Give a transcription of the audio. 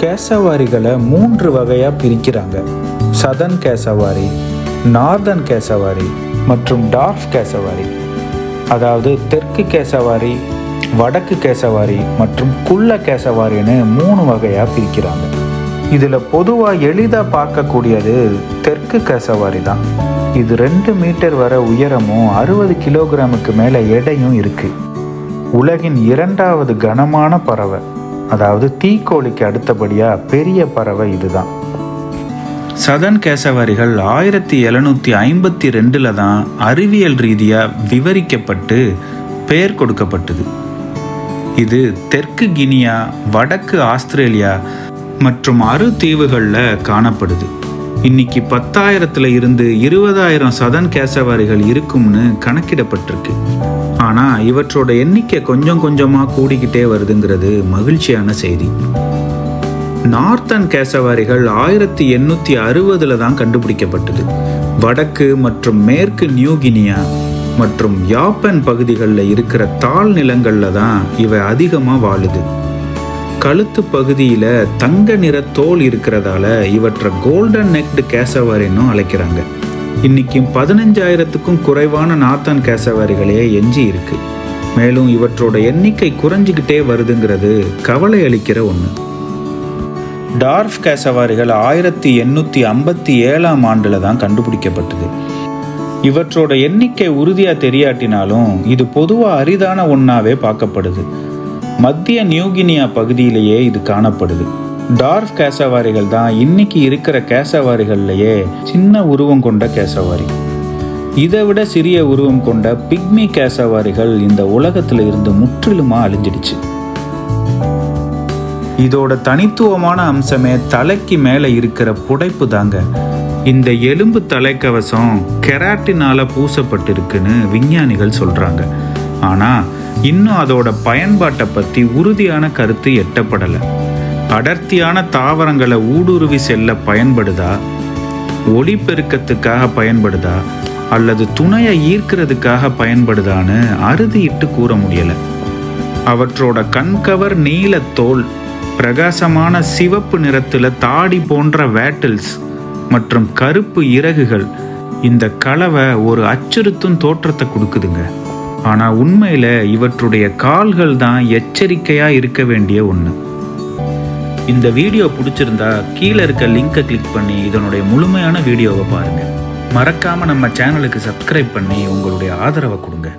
கேசவாரிகளை 3 வகையாக பிரிக்கிறாங்க. Southern கேசவாரி, northern கேசவாரி மற்றும் டார்ஃப் கேசவாரி. அதாவது தெற்கு கேசவாரி, வடக்கு கேசவாரி மற்றும் குள்ள கேசவாரின்னு 3 வகையாக பிரிக்கிறாங்க. இதில் பொதுவாக எளிதாக பார்க்கக்கூடியது தெற்கு கேசவாரி தான். இது 2 மீட்டர் வரை உயரமும் 60 கிலோகிராமுக்கு மேலே எடையும் இருக்குது. உலகின் 2வது கனமான பறவை, அதாவது தீக்கோழிக்கு அடுத்தபடியாக பெரிய பறவை இதுதான். சதர்ன் கேசவாரிகள் 1752 தான் அறிவியல் ரீதியாக விவரிக்கப்பட்டு பெயர் கொடுக்கப்பட்டது. இது தெற்கு கினியா, வடக்கு ஆஸ்திரேலியா மற்றும் அரு தீவுகளில் காணப்படுது. இன்னைக்கு 10,000 இருந்து 20,000 சதர்ன் கேசவாரிகள் இருக்கும்னு கணக்கிடப்பட்டிருக்கு. ஆனால் இவற்றோட எண்ணிக்கை கொஞ்சம் கொஞ்சமாக கூடிக்கிட்டே வருதுங்கிறது மகிழ்ச்சியான செய்தி. நார்த்தன் கேசவாரிகள் 1860 தான் கண்டுபிடிக்கப்பட்டது. வடக்கு மற்றும் மேற்கு நியூ கினியா மற்றும் யாப்பன் பகுதிகளில் இருக்கிற தாழ் நிலங்களில் தான் இவை அதிகமாக வாழுது. கழுத்து பகுதியில் தங்க நிற தோல் இருக்கிறதால இவற்றை கோல்டன் நெக்டு கேசவாரின்னு அழைக்கிறாங்க. இன்னைக்கு 15,000க்கும் குறைவான நார்த்தன் கேசவாரிகளே எஞ்சி இருக்கு. மேலும் இவற்றோட எண்ணிக்கை குறைஞ்சிக்கிட்டே வருதுங்கிறது கவலை அளிக்கிற ஒன்று. டார்ஃப் கேசவாரிகள் 1857 ஆண்டில் தான் கண்டுபிடிக்கப்பட்டது. இவற்றோட எண்ணிக்கை உறுதியாக தெரியாட்டினாலும் இது பொதுவாக அரிதான ஒன்றாவே பார்க்கப்படுது. மத்திய நியூகினியா பகுதியிலேயே இது காணப்படுது. டார்ஃப் கேசவாரிகள் தான் இன்னைக்கு இருக்கிற கேசவாரிகள்லேயே சின்ன உருவம் கொண்ட கேசவாரி. இதை விட சிறிய உருவம் கொண்ட பிக்மி கேசவாரிகள் இந்த உலகத்தில் இருந்து முற்றிலுமா அழிஞ்சிடுச்சு. இதோட தனித்துவமான அம்சமே தலைக்கு மேலே இருக்கிற புடைப்பு தாங்க. இந்த எலும்பு தலைக்கவசம் கெராட்டினால பூசப்பட்டிருக்குன்னு விஞ்ஞானிகள் சொல்றாங்க. ஆனால் இன்னும் அதோட பயன்பாட்டை பற்றி உறுதியான கருத்து எட்டப்படலை. அடர்த்தியான தாவரங்களை ஊடுருவி செல்ல பயன்படுதா, ஒளிப்பெருக்கத்துக்காக பயன்படுதா அல்லது துணையை ஈர்க்கிறதுக்காக பயன்படுதான்னு அறுதியிட்டு கூற முடியலை. அவற்றோட கண்கவர் நீல தோல், பிரகாசமான சிவப்பு நிறத்தில் தாடி போன்ற வேட்டில்ஸ் மற்றும் கருப்பு இறகுகள் இந்த கலவை ஒரு அச்சுறுத்தும் தோற்றத்தை கொடுக்குதுங்க. ஆனால் உண்மையில் இவற்றுடைய கால்கள் தான் எச்சரிக்கையாக இருக்க வேண்டிய ஒன்று. இந்த வீடியோ பிடிச்சிருந்தா கீழே இருக்க லிங்கை கிளிக் பண்ணி இதனுடைய முழுமையான வீடியோவை பாருங்கள். மறக்காமல் நம்ம சேனலுக்கு சப்ஸ்கிரைப் பண்ணி உங்களுடைய ஆதரவை கொடுங்க.